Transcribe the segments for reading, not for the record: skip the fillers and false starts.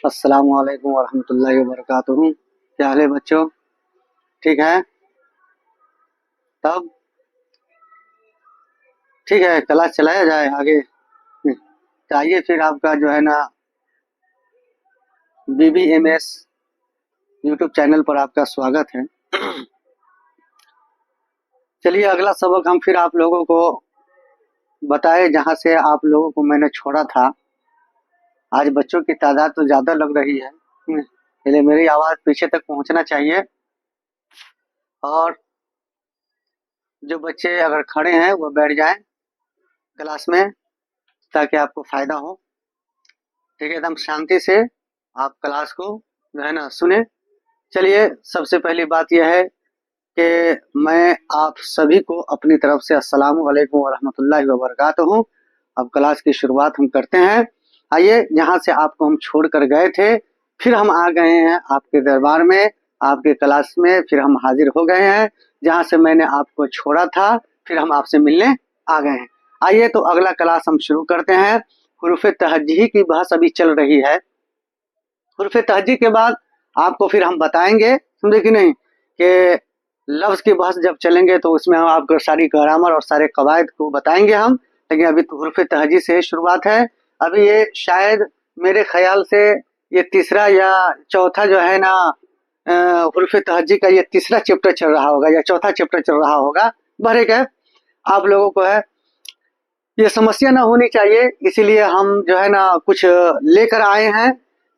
अस्सलामु अलैकुम वरहमतुल्लाहि वबरकातुहू। क्या हाल है बच्चों? ठीक है? तब ठीक है, क्लास चलाया जाए आगे। तो आइए फिर आपका जो है ना BBMS यूट्यूब चैनल पर आपका स्वागत है। चलिए अगला सबक हम फिर आप लोगों को बताए जहाँ से आप लोगों को मैंने छोड़ा था। आज बच्चों की तादाद तो ज़्यादा लग रही है, इसलिए मेरी आवाज़ पीछे तक पहुँचना चाहिए। और जो बच्चे अगर खड़े हैं वो बैठ जाएं क्लास में, ताकि आपको फ़ायदा हो। ठीक है, एकदम शांति से आप क्लास को जो है ना सुने। चलिए सबसे पहली बात यह है कि मैं आप सभी को अपनी तरफ से अस्सलामु अलैकुम वरहमतुल्लाहि वबरकातुहू। अब क्लास की शुरुआत हम करते हैं। आइए, जहाँ से आपको हम छोड़ कर गए थे फिर हम आ गए हैं आपके दरबार में, आपके क्लास में फिर हम हाजिर हो गए हैं। जहाँ से मैंने आपको छोड़ा था फिर हम आपसे मिलने आ गए हैं। आइए तो अगला क्लास हम शुरू करते हैं। हुरूफ़े तहज्जी की बहस अभी चल रही है। हुरूफ़े तहज्जी के बाद आपको फिर हम बताएंगे, समझे कि नहीं, कि लफ्ज़ की बहस जब चलेंगे तो उसमें हम आपको सारी ग्रामर और सारे कवायद को बताएंगे हम। लेकिन अभी तो हुरूफ़े तहज्जी से शुरुआत है। अभी ये शायद मेरे ख्याल से ये तीसरा या चौथा जो है ना हुरूफ़े तहज्जी का ये तीसरा चैप्टर चल रहा होगा या चौथा चैप्टर चल रहा होगा। बहरकैफ है आप लोगों को है ये समस्या ना होनी चाहिए, इसीलिए हम जो है ना कुछ लेकर आए हैं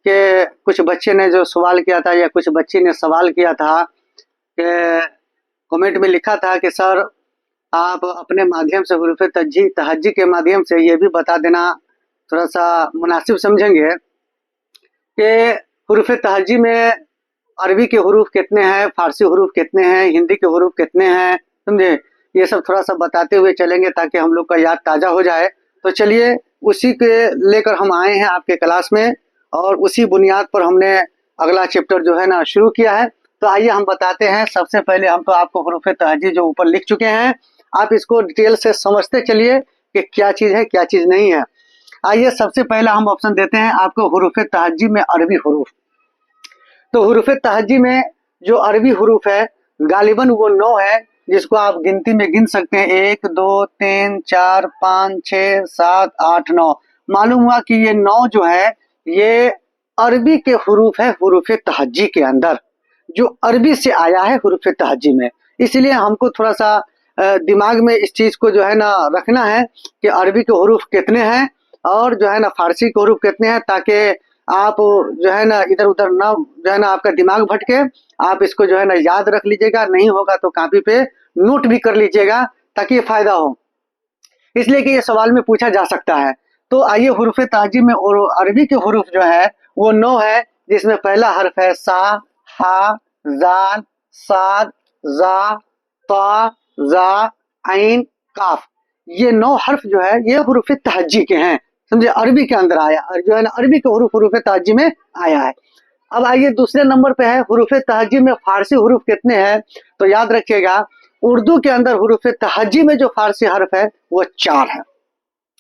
कि कुछ बच्चे ने जो सवाल किया था या कुछ बच्ची ने सवाल किया था कि कमेंट में लिखा था कि सर आप अपने माध्यम से हुरूफ़े तहज्जी के माध्यम से ये भी बता देना, थोड़ा सा मुनासिब समझेंगे कि हुरूफ़े तहज्जी में अरबी के हुरूफ कितने हैं, फ़ारसी हुरूफ कितने हैं, हिंदी के हुरूफ कितने हैं, समझे। ये सब थोड़ा सा बताते हुए चलेंगे ताकि हम लोग का याद ताज़ा हो जाए। तो चलिए उसी के लेकर हम आए हैं आपके क्लास में और उसी बुनियाद पर हमने अगला चैप्टर जो है ना शुरू किया है। तो आइए हम बताते हैं। सबसे पहले हम तो आपको हुरूफ़े तहज्जी जो ऊपर लिख चुके हैं, आप इसको डिटेल से समझते चलिए कि क्या चीज़ है क्या चीज़ नहीं है। आइए सबसे पहला हम ऑप्शन देते हैं आपको हुरूफ़े तहज्जी में अरबी हुरूफ। तो हुरूफ़े तहज्जी में जो अरबी हुरूफ है गालिबन वो 9 है, जिसको आप गिनती में गिन सकते हैं 1 2 3 4 5 6 7 8 9। मालूम हुआ कि ये 9 जो है ये अरबी के हुरूफ है हुरूफ़े तहज्जी के अंदर, जो अरबी से आया है हुरूफ़े तहज्जी में। इसलिए हमको थोड़ा सा दिमाग में इस चीज़ को जो है ना रखना है कि अरबी के हुरूफ कितने हैं और जो है ना फ़ारसी के हुरूफ कितने हैं, ताकि आप जो है ना इधर उधर ना जो है ना आपका दिमाग भटके। आप इसको जो है ना याद रख लीजिएगा, नहीं होगा तो कॉपी पे नोट भी कर लीजिएगा ताकि ये फायदा हो, इसलिए कि ये सवाल में पूछा जा सकता है। तो आइए हुरूफ़े तहज्जी में और अरबी के हुरूफ जो है वो 9 है, जिसमें पहला हर्फ है सा, हा, जाल, साद, जा, ता, जा, ऐन, काफ। ये 9 हर्फ जो है ये हुरूफ़े तहज्जी के हैं, समझे, अरबी के अंदर आया और जो है ना अरबी के हुरूफ हुरूफ़े तहज्जी में आया है। अब आइए दूसरे नंबर पे है हुरूफ़े तहज्जी में फ़ारसी हुरूफ कितने हैं। तो याद रखिएगा उर्दू के अंदर हुरूफ़े तहज्जी में जो फ़ारसी हर्फ है वो 4 है,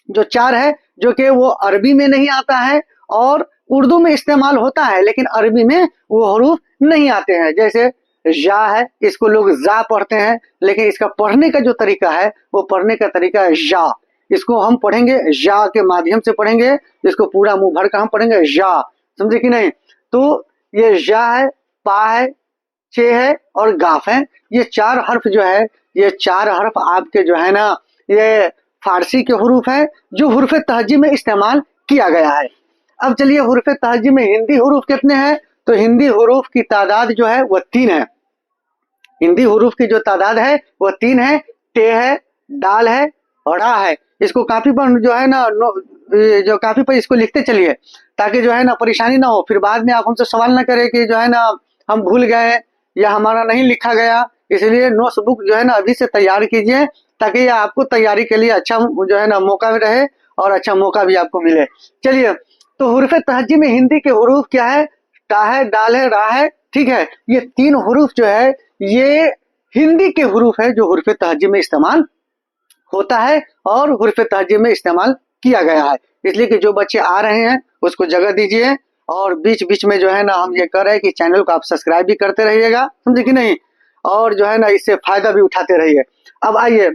जो 4 है, जो कि वो अरबी में नहीं आता है और उर्दू में इस्तेमाल होता है लेकिन अरबी में वो हुरूफ नहीं आते हैं। जैसे जा है, इसको लोग जा पढ़ते हैं लेकिन इसका पढ़ने का जो तरीका है वो पढ़ने का तरीका है जा। इसको हम पढ़ेंगे जा के माध्यम से पढ़ेंगे, इसको पूरा मुंह भर कर हम पढ़ेंगे जा, समझे कि नहीं। तो ये जा है, पा है, चे है और गाफ है। ये 4 हर्फ जो है ये 4 हर्फ आपके जो है ना ये फारसी के हुरूफ है जो हुरूफ़े तहज्जी में इस्तेमाल किया गया है। अब चलिए हुरूफ़े तहज्जी में हिंदी हुरूफ कितने हैं। तो हिंदी हुरूफ की तादाद जो है वह 3 है। हिंदी हुरूफ की जो तादाद है वह 3 है। टे है, दाल है और रा है। इसको कापी पर जो है ना जो कापी पर इसको लिखते चलिए ताकि जो है ना परेशानी ना हो, फिर बाद में आप हमसे सवाल ना करें कि जो है ना हम भूल गए या हमारा नहीं लिखा गया। इसलिए नोट्स बुक जो है ना अभी से तैयार कीजिए ताकि ये आपको तैयारी के लिए अच्छा जो है ना मौका रहे और अच्छा मौका भी आपको मिले। चलिए तो हुरूफ़े तहज्जी में हिंदी के हुरूफ क्या है, टा है, दाल है, रा है, ठीक है। ये 3 हुरूफ जो है ये हिंदी के हरूफ है जो हुर्फ तहजी में इस्तेमाल होता है और हुर्फ तहजी में इस्तेमाल किया गया है। इसलिए कि जो बच्चे आ रहे हैं उसको जगह दीजिए और बीच बीच में जो है ना हम ये कर रहे हैं कि चैनल को आप सब्सक्राइब भी करते रहिएगा, समझे कि नहीं, और जो है ना इससे फायदा भी उठाते रहिए। अब आइए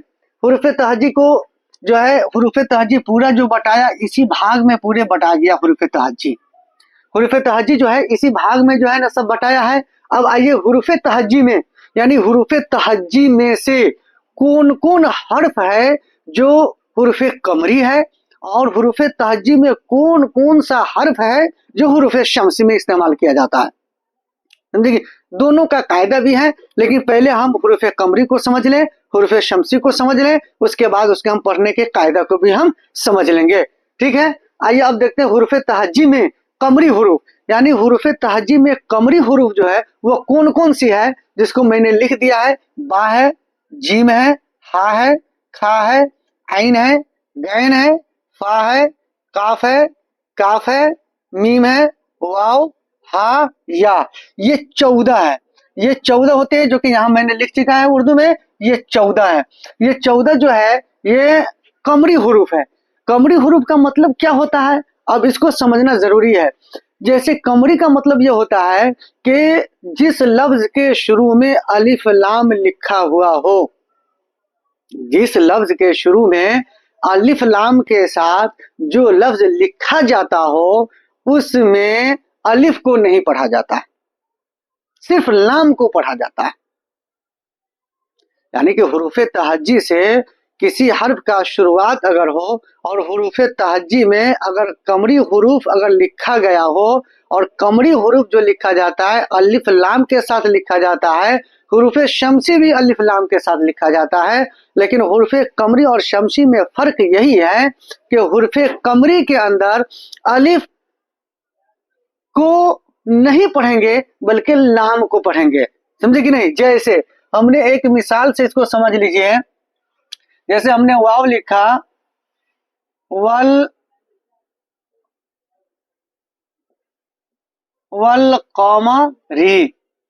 हुर्फ तहजी को जो है हुर्फ तहजी पूरा जो बटाया इसी भाग में पूरे बटा गया हुर्फ तहजी। हुर्फ तहजी जो है इसी भाग में जो है ना सब बटाया है। अब आइए हुर्फ तहजी में यानी हुर्फ तहजी में से कौन कौन हर्फ है जो हुर्फ कमरी है और हुर्फ तहजी में कौन कौन सा हर्फ है जो हुर्फ शम्सी में इस्तेमाल किया जाता है। समझिए दोनों का कायदा भी है, लेकिन पहले हम हुर्फ कमरी को समझ लें, हुर्फ शम्सी को समझ लें, उसके बाद उसके हम पढ़ने के कायदा को भी हम समझ लेंगे। ठीक है, आइए अब देखते हैं हुर्फ तहजी में कमरी हुरूफ यानी हुर्फ तहजी में कमरी हुरूफ जो है वो कौन कौन सी है, जिसको मैंने लिख दिया है। बा है, जीम है, हा है, खा है, आइन है, गैन है, फा है, काफ है, मीम है, वाव, हा, या। ये 14 है, ये 14 होते हैं जो कि यहाँ मैंने लिख चुका है उर्दू में। ये 14 है, ये 14 जो है ये कमरी हुरूफ है। कमरी हुरूफ का मतलब क्या होता है, अब इसको समझना जरूरी है। जैसे कमरी का मतलब ये होता है कि जिस लफ्ज के शुरू में अलिफ लाम लिखा हुआ हो, जिस लफ्ज के शुरू में अलिफ लाम के साथ जो लफ्ज लिखा जाता हो उसमें अलिफ को नहीं पढ़ा जाता है, सिर्फ लाम को पढ़ा जाता है। यानी कि हुरूफ तहज्जी से किसी हर्फ का शुरुआत अगर हो और हुरूफ तहज्जी में अगर कमरी हुरूफ अगर लिखा गया हो और कमरी हुरूफ जो लिखा जाता है अलिफ लाम के साथ लिखा जाता है, हुरूफ शम्सी भी अलिफ लाम के साथ लिखा जाता है। लेकिन हुरूफ कमरी और शम्सी में फर्क यही है कि हुरूफ कमरी के अंदर अलिफ को नहीं पढ़ेंगे बल्कि लाम को पढ़ेंगे, समझे कि नहीं। जैसे हमने एक मिसाल से इसको समझ लीजिए, जैसे हमने वाव लिखा, वल कमरी,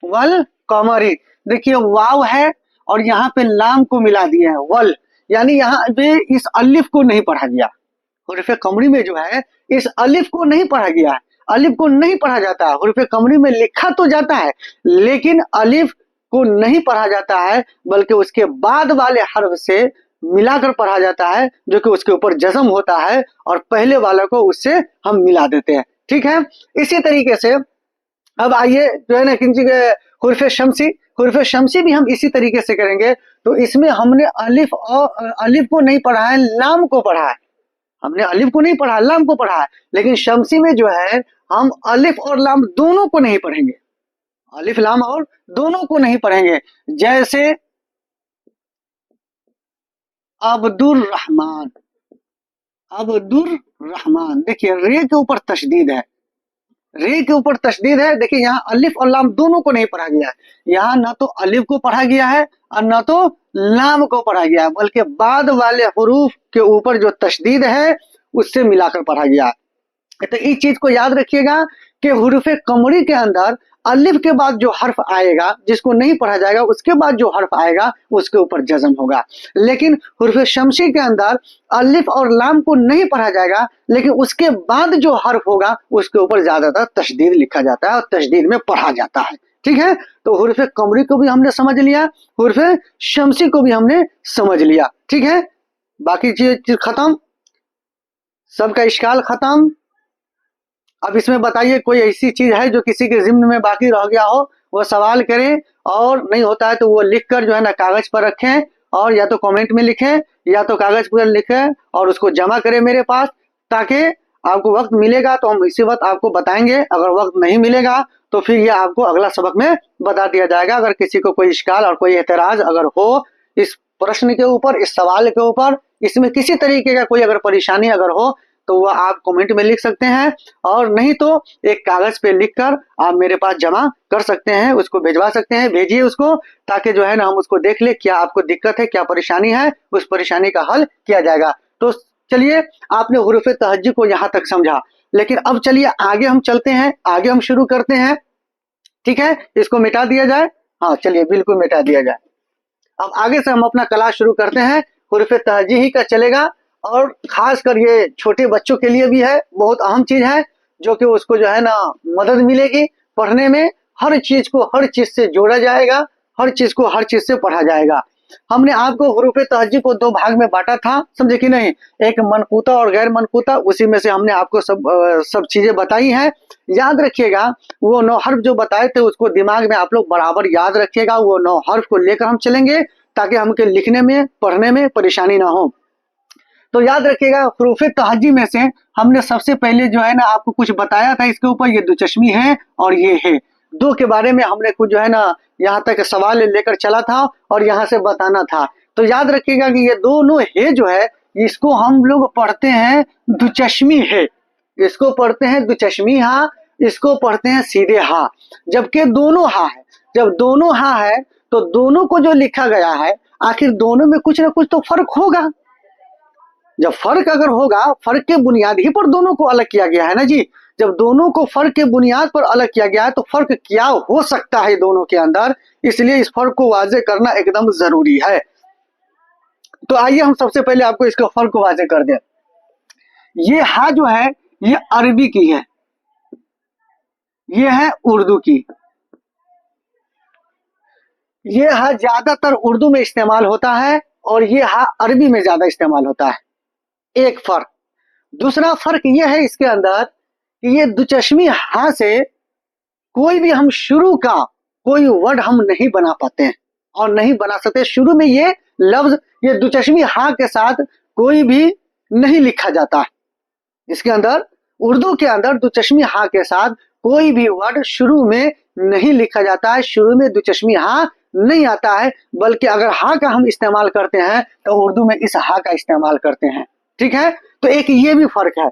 वल कमरी, देखिए वाव है और यहाँ पे लाम को मिला दिए हैं वल, यानी यहाँ पे इस अलिफ को नहीं पढ़ा गया। हुरूफ कमरी में जो है इस अलिफ को नहीं पढ़ा गया है, अलिफ को नहीं पढ़ा जाता है। हुरूफ कमरी में लिखा तो जाता है लेकिन अलिफ को नहीं पढ़ा जाता है, बल्कि उसके बाद वाले हर्फ से मिलाकर पढ़ा जाता है जो कि उसके ऊपर जज़म होता है और पहले वाले को उससे हम मिला देते हैं। ठीक है, इसी तरीके से अब आइए जो है ना हुरूफ शम्सी, हुरूफ शम्सी भी हम इसी तरीके से करेंगे। तो इसमें हमने अलिफ को नहीं पढ़ा है, लाम को पढ़ा है। हमने अलिफ को नहीं पढ़ा, लाम को पढ़ा है। लेकिन शम्सी में जो है हम अलिफ और लाम दोनों को नहीं पढ़ेंगे, अलिफ लाम और दोनों को नहीं पढ़ेंगे। जैसे अब्दुर रहमान, अब्दुर रहमान, देखिए रे के ऊपर तशदीद है, रे के ऊपर तशदीद है। देखिए यहाँ अलिफ और लाम दोनों को नहीं पढ़ा गया है, यहाँ ना तो अलिफ को पढ़ा गया है और ना तो लाम को पढ़ा गया है, बल्कि बाद वाले हुरूफ के ऊपर जो तशदीद है उससे मिलाकर पढ़ा गया है। तो इस चीज को याद रखिएगा कि हुरूफ कमरी के अंदर अलिफ के बाद जो हर्फ आएगा जिसको नहीं पढ़ा जाएगा, उसके बाद जो हर्फ आएगा उसके ऊपर जज़म होगा। लेकिन हुरूफ शम्सी के अंदर अलिफ और लाम को नहीं पढ़ा जाएगा, लेकिन उसके बाद जो हर्फ होगा उसके ऊपर ज्यादातर तशदीद लिखा जाता है और तशदीद में पढ़ा जाता है। ठीक है, तो हुरूफ कमरी को भी हमने समझ लिया, हुरूफ शम्सी को भी हमने समझ लिया। ठीक है, बाकी चीज खत्म, सबका इश्काल खत्म। अब इसमें बताइए कोई ऐसी चीज है जो किसी के जिम्न में बाकी रह गया हो, वो सवाल करें, और नहीं होता है तो वो लिख कर जो है ना कागज पर रखें और या तो कमेंट में लिखें या तो कागज पर लिखें और उसको जमा करें मेरे पास, ताकि आपको वक्त मिलेगा तो हम इसी वक्त आपको बताएंगे। अगर वक्त नहीं मिलेगा तो फिर ये आपको अगला सबक में बता दिया जाएगा। अगर किसी को कोई इश्काल और कोई एतराज अगर हो इस प्रश्न के ऊपर, इस सवाल के ऊपर, इसमें किसी तरीके का कोई अगर परेशानी अगर हो तो वह आप कमेंट में लिख सकते हैं, और नहीं तो एक कागज पे लिखकर आप मेरे पास जमा कर सकते हैं, उसको भिजवा सकते हैं। भेजिए उसको, ताकि जो है ना हम उसको देख ले क्या आपको दिक्कत है, क्या परेशानी है, उस परेशानी का हल किया जाएगा। तो चलिए, आपने हुरूफ तहज्जी को यहाँ तक समझा, लेकिन अब चलिए आगे हम चलते हैं, आगे हम शुरू करते हैं। ठीक है, इसको मिटा दिया जाए। हाँ चलिए, बिल्कुल मिटा दिया जाए। अब आगे से हम अपना क्लास शुरू करते हैं। हुरूफ तहजी का चलेगा और खासकर ये छोटे बच्चों के लिए भी है, बहुत अहम चीज है, जो कि उसको जो है ना मदद मिलेगी पढ़ने में। हर चीज को हर चीज से जोड़ा जाएगा, हर चीज को हर चीज से पढ़ा जाएगा। हमने आपको हुरूफ तहजी को दो भाग में बांटा था, समझे कि नहीं, एक मनकूता और गैर मनकूता। उसी में से हमने आपको सब चीजें बताई हैं। याद रखिएगा, वो 9 हर्फ जो बताए थे उसको दिमाग में आप लोग बराबर याद रखिएगा। वो 9 हर्फ को लेकर हम चलेंगे ताकि हमके लिखने में पढ़ने में परेशानी ना हो। तो याद रखिएगा, हुरूफ तहजी में से हमने सबसे पहले जो है ना आपको कुछ बताया था इसके ऊपर, ये दुचश्मी है और ये है। दो के बारे में हमने कुछ जो है ना यहाँ तक सवाल लेकर चला था और यहाँ से बताना था। तो याद रखिएगा कि ये दोनों है जो है, इसको हम लोग पढ़ते हैं दुचश्मी है, इसको पढ़ते हैं दुचश्मी हा, इसको पढ़ते हैं सीधे हा। जबकि दोनों हा है, जब दोनों हा है तो दोनों को जो लिखा गया है, आखिर दोनों में कुछ ना कुछ तो फर्क होगा। जब फर्क अगर होगा, फर्क के बुनियाद ही पर दोनों को अलग किया गया है ना जी। जब दोनों को फर्क के बुनियाद पर अलग किया गया है तो फर्क क्या हो सकता है दोनों के अंदर, इसलिए इस फर्क को वाजे करना एकदम जरूरी है। तो आइए हम सबसे पहले आपको इसका फर्क को वाजे कर दें। ये हा जो है ये अरबी की है, ये है उर्दू की। ये हा ज्यादातर उर्दू में इस्तेमाल होता है और ये हा अरबी में ज्यादा इस्तेमाल होता है, एक फर्क। दूसरा फर्क यह है इसके अंदर कि ये दुचश्मी हा से कोई भी हम शुरू का कोई वर्ड हम नहीं बना पाते हैं और नहीं बना सकते। शुरू में ये लफ्ज ये दुचश्मी हा के साथ कोई भी नहीं लिखा जाता है। इसके अंदर उर्दू के अंदर दुचश्मी हा के साथ कोई भी वर्ड शुरू में नहीं लिखा जाता है, शुरू में दुचश्मी हा नहीं आता है, बल्कि अगर हा का हम इस्तेमाल करते हैं तो उर्दू में इस हा का इस्तेमाल करते हैं। ठीक है, तो एक ये भी फर्क है,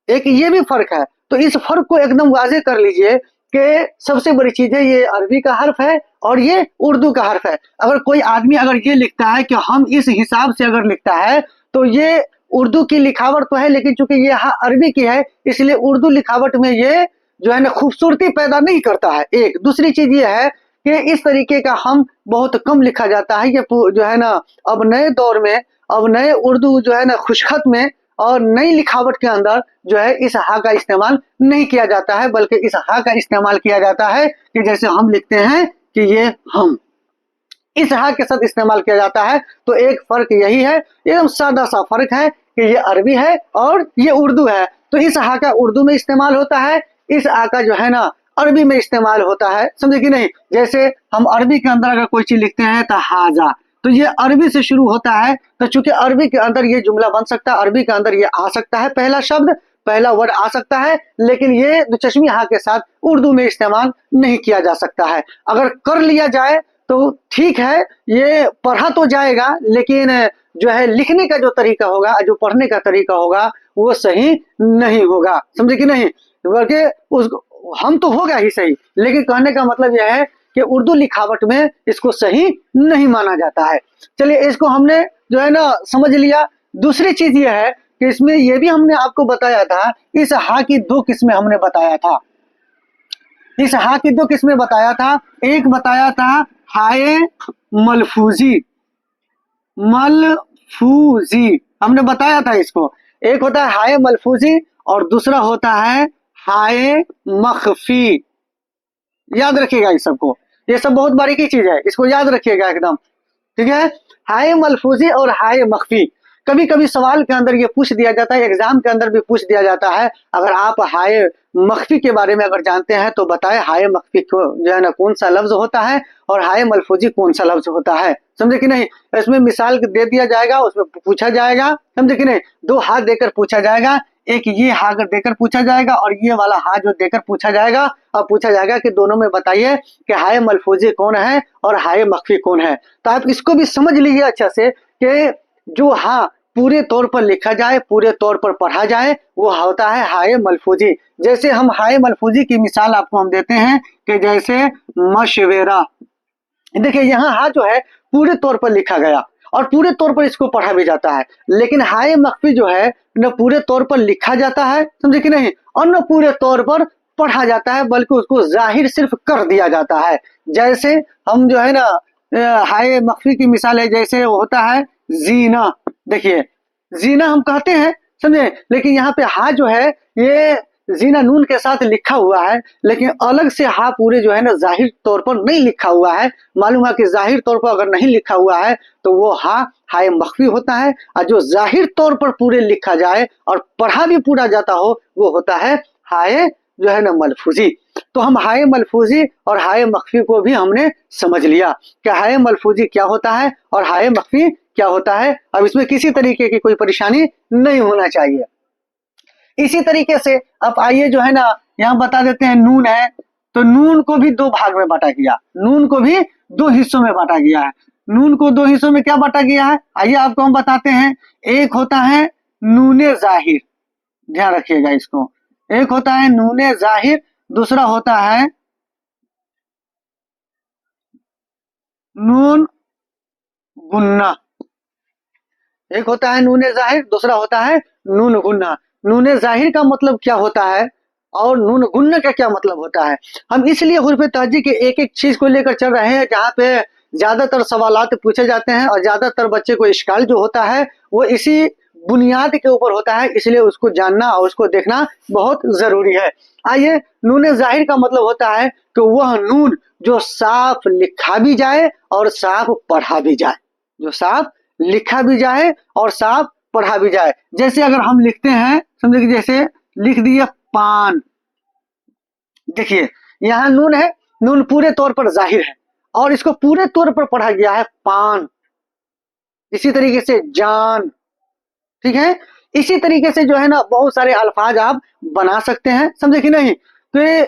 एक ये भी फर्क है। तो इस फर्क को एकदम वाजे कर लीजिए कि सबसे बड़ी चीज है ये अरबी का हर्फ है और ये उर्दू का हर्फ है। अगर कोई आदमी अगर ये लिखता है कि हम इस हिसाब से अगर लिखता है तो ये उर्दू की लिखावट तो है, लेकिन चूंकि ये अरबी की है इसलिए उर्दू लिखावट में ये जो है ना खूबसूरती पैदा नहीं करता है। एक दूसरी चीज ये है कि इस तरीके का हम बहुत कम लिखा जाता है। ये जो है ना अब नए दौर में, अब नए उर्दू जो है ना खुशखत में और नई लिखावट के अंदर जो है इस हा का इस्तेमाल नहीं किया जाता है, बल्कि इस हा का इस्तेमाल किया जाता है कि जैसे हम लिखते हैं कि ये हम, इस हा के साथ इस्तेमाल किया जाता है। तो एक फर्क यही है, एकदम सादा सा फर्क है कि ये अरबी है और ये उर्दू है। तो इस हा का उर्दू में इस्तेमाल होता है, इस हा का जो है ना अरबी में इस्तेमाल होता है, समझे कि नहीं। जैसे हम अरबी के अंदर अगर कोई चीज लिखते हैं तो हाजा, तो ये अरबी से शुरू होता है, तो चूंकि अरबी के अंदर ये जुमला बन सकता है, अरबी के अंदर ये आ सकता है, पहला शब्द पहला वर्ड आ सकता है, लेकिन ये दुचश्मी हा के साथ उर्दू में इस्तेमाल नहीं किया जा सकता है। अगर कर लिया जाए तो ठीक है, ये पढ़ा तो जाएगा, लेकिन जो है लिखने का जो तरीका होगा, जो पढ़ने का तरीका होगा वो सही नहीं होगा, समझे कि नहीं। बल्कि उस हम तो होगा ही सही, लेकिन कहने का मतलब यह है कि उर्दू लिखावट में इसको सही नहीं माना जाता है। चलिए इसको हमने जो है ना समझ लिया। दूसरी चीज ये है कि इसमें यह भी हमने आपको बताया था, इस हा की दो किस्में हमने बताया था। इस हा की दो किस्में बताया था, एक बताया था हाय मलफूजी, मलफूजी हमने बताया था इसको। एक होता है हाय मलफूजी और दूसरा होता है हाय मखफी। याद रखिएगा इस सबको, ये सब बहुत बारीकी चीज है, इसको याद रखिएगा एकदम, ठीक है। हाय मलफूजी और हाय मखफी कभी कभी सवाल के अंदर ये पूछ दिया जाता है, एग्जाम के अंदर भी पूछ दिया जाता है। अगर आप हाय मखफी के बारे में अगर जानते हैं तो बताएं हाय मखफी को जो है ना कौन सा लफ्ज होता है और हाय मलफूजी कौन सा लफ्ज होता है, समझे कि नहीं। इसमें मिसाल दे दिया जाएगा, उसमें पूछा जाएगा, समझे कि नहीं। दो हाथ देकर पूछा जाएगा, एक ये हा अगर देकर पूछा जाएगा और ये वाला हा जो देकर पूछा जाएगा, और पूछा जाएगा कि दोनों में बताइए कि हाय मलफूजी कौन है और हाय मखफी कौन है। तो आप इसको भी समझ लीजिए अच्छा से कि जो हा पूरे तौर पर लिखा जाए, पूरे तौर पर पढ़ा जाए, वो होता है हाय मलफूजी। जैसे हम हाय मलफूजी की मिसाल आपको हम देते हैं कि जैसे मशवेरा, देखिए यहाँ हा जो है पूरे तौर पर लिखा गया और पूरे तौर पर इसको पढ़ा भी जाता है, लेकिन हाय मखफी जो है न पूरे तौर पर लिखा जाता है, समझे कि नहीं, और न पूरे तौर पर पढ़ा जाता है, बल्कि उसको जाहिर सिर्फ कर दिया जाता है। जैसे हम जो है ना हाय मख्फी की मिसाल है, जैसे होता है जीना। देखिए जीना हम कहते हैं, समझे, लेकिन यहाँ पे हा जो है ये जीना नून के साथ लिखा हुआ है, लेकिन अलग से हा पूरे जो है ना जाहिर तौर पर नहीं लिखा हुआ है। मालूम है कि जाहिर तौर पर अगर नहीं लिखा हुआ है तो वो हा हाय मख्फी होता है, और जो जाहिर तौर पर पूरे लिखा जाए और पढ़ा भी पूरा जाता हो वो होता है हाय जो है ना मलफूजी। तो हम हाय मलफूजी और हाय मख्फी को भी हमने समझ लिया कि हाय मलफूजी क्या होता है और हाय मख्फी क्या होता है। अब इसमें किसी तरीके की कोई परेशानी नहीं होना चाहिए। इसी तरीके से अब आइए जो है ना यहाँ बता देते हैं नून है, तो नून को भी दो भाग में बांटा गया, नून को भी दो हिस्सों में बांटा गया है। नून को दो हिस्सों में क्या बांटा गया है, आइए आपको हम बताते हैं। एक होता है नूने जाहिर, ध्यान रखिएगा इसको, एक होता है नूने जाहिर, दूसरा होता है नून गुन्ना। एक होता है नूने जाहिर, दूसरा होता है नून गुन्ना। नूने जाहिर का मतलब क्या होता है और नून गुन्ना का क्या मतलब होता है, हम इसलिए हुर्फ तहजी के एक एक चीज को लेकर चल रहे हैं जहाँ पे ज्यादातर सवालात पूछे जाते हैं और ज्यादातर बच्चे को इश्काल जो होता है वो इसी बुनियाद के ऊपर होता है, इसलिए उसको जानना और उसको देखना बहुत जरूरी है। आइए, नून जाहिर का मतलब होता है कि वह नून जो साफ लिखा भी जाए और साफ पढ़ा भी जाए, जो साफ लिखा भी जाए और साफ पढ़ा भी जाए। जैसे अगर हम लिखते हैं, समझे कि जैसे लिख दिए पान, देखिए यहाँ नून है, नून पूरे तौर पर जाहिर है और इसको पूरे तौर पर पढ़ा गया है पान। इसी तरीके से जान, ठीक है। इसी तरीके से जो है ना बहुत सारे अल्फाज आप बना सकते हैं, समझे कि नहीं। तो ये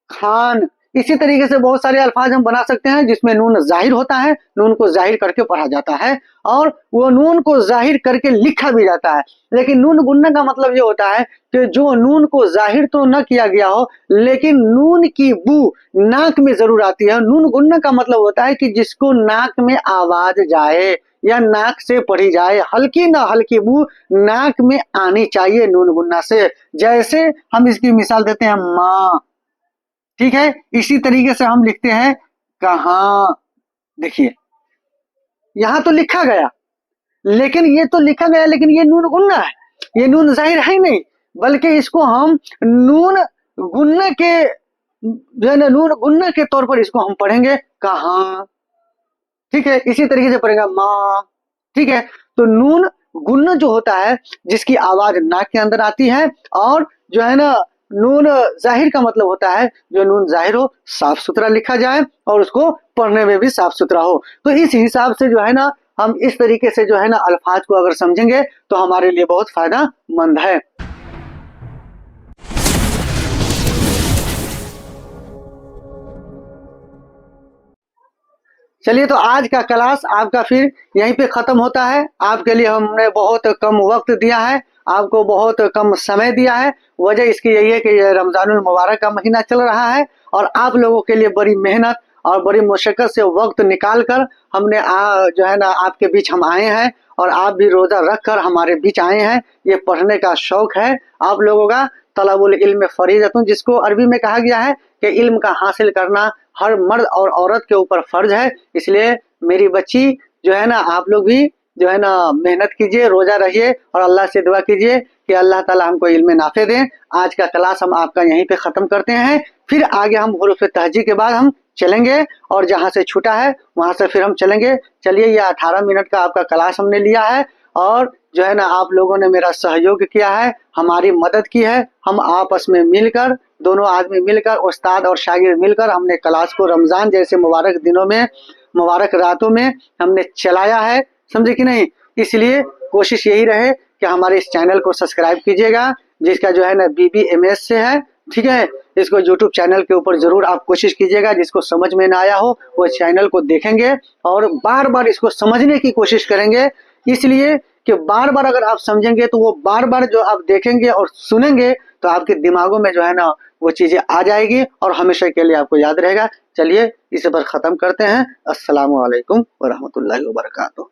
खान, इसी तरीके से बहुत सारे अल्फाज हम बना सकते हैं जिसमें नून जाहिर होता है, नून को जाहिर करके पढ़ा जाता है और वो नून को जाहिर करके लिखा भी जाता है। लेकिन नून गुन्ना का मतलब ये होता है कि जो नून को जाहिर तो न किया गया हो लेकिन नून की बू नाक में जरूर आती है। नून गुन्ना का मतलब होता है कि जिसको नाक में आवाज जाए या नाक से पढ़ी जाए, हल्की ना हल्की बू नाक में आनी चाहिए नून गुन्ना से। जैसे हम इसकी मिसाल देते हैं माँ, ठीक है। इसी तरीके से हम लिखते हैं कहाँ, देखिए यहां तो लिखा गया, लेकिन ये तो लिखा गया लेकिन ये नून गुन्ना है, ये नून जाहिर है ही नहीं, बल्कि इसको हम नून गुन्ना के जो है ना नून गुन्ना के तौर पर इसको हम पढ़ेंगे कहाँ, ठीक है। इसी तरीके से पढ़ेगा माँ, ठीक है। तो नून गुन्ना जो होता है जिसकी आवाज नाक के अंदर आती है, और जो है ना नून जाहिर का मतलब होता है जो नून जाहिर हो, साफ सुथरा लिखा जाए और उसको पढ़ने में भी साफ सुथरा हो। तो इस हिसाब से जो है ना हम इस तरीके से जो है ना अल्फाज को अगर समझेंगे तो हमारे लिए बहुत फायदेमंद है। चलिए, तो आज का क्लास आपका फिर यहीं पे खत्म होता है। आपके लिए हमने बहुत कम वक्त दिया है, आपको बहुत कम समय दिया है। वजह इसकी यही है कि ये रमजानुल मुबारक का महीना चल रहा है और आप लोगों के लिए बड़ी मेहनत और बड़ी मुशक्कत से वक्त निकाल कर हमने जो है ना आपके बीच हम आए हैं और आप भी रोजा रख कर हमारे बीच आए हैं। ये पढ़ने का शौक है आप लोगों का। तलबुल इल्म फरीज़तुन, जिसको अरबी में कहा गया है कि इल्म का हासिल करना हर मर्द और औरत के ऊपर फर्ज है। इसलिए मेरी बच्ची जो है ना आप लोग भी जो है ना मेहनत कीजिए, रोजा रहिए और अल्लाह से दुआ कीजिए कि अल्लाह ताला हमको इल्म नाफे दें। आज का क्लास हम आपका यहीं पे ख़त्म करते हैं, फिर आगे हम हुरूफ तहजी के बाद हम चलेंगे और जहाँ से छूटा है वहाँ से फिर हम चलेंगे। चलिए, ये 18 मिनट का आपका क्लास हमने लिया है और जो है ना आप लोगों ने मेरा सहयोग किया है, हमारी मदद की है। हम आपस में मिलकर, दोनों आदमी मिलकर, उस्ताद और शागिर्द मिलकर हमने क्लास को रमज़ान जैसे मुबारक दिनों में, मुबारक रातों में हमने चलाया है, समझे कि नहीं। इसलिए कोशिश यही रहे कि हमारे इस चैनल को सब्सक्राइब कीजिएगा, जिसका जो है ना BBMS से है, ठीक है। इसको यूट्यूब चैनल के ऊपर जरूर आप कोशिश कीजिएगा, जिसको समझ में ना आया हो वो चैनल को देखेंगे और बार बार इसको समझने की कोशिश करेंगे। इसलिए कि बार बार अगर आप समझेंगे तो वो बार बार जो आप देखेंगे और सुनेंगे तो आपके दिमागों में जो है ना वो चीजें आ जाएगी और हमेशा के लिए आपको याद रहेगा। चलिए, इस पर ख़त्म करते हैं। अस्सलामु अलैकुम व रहमतुल्लाहि व बरकातुहू।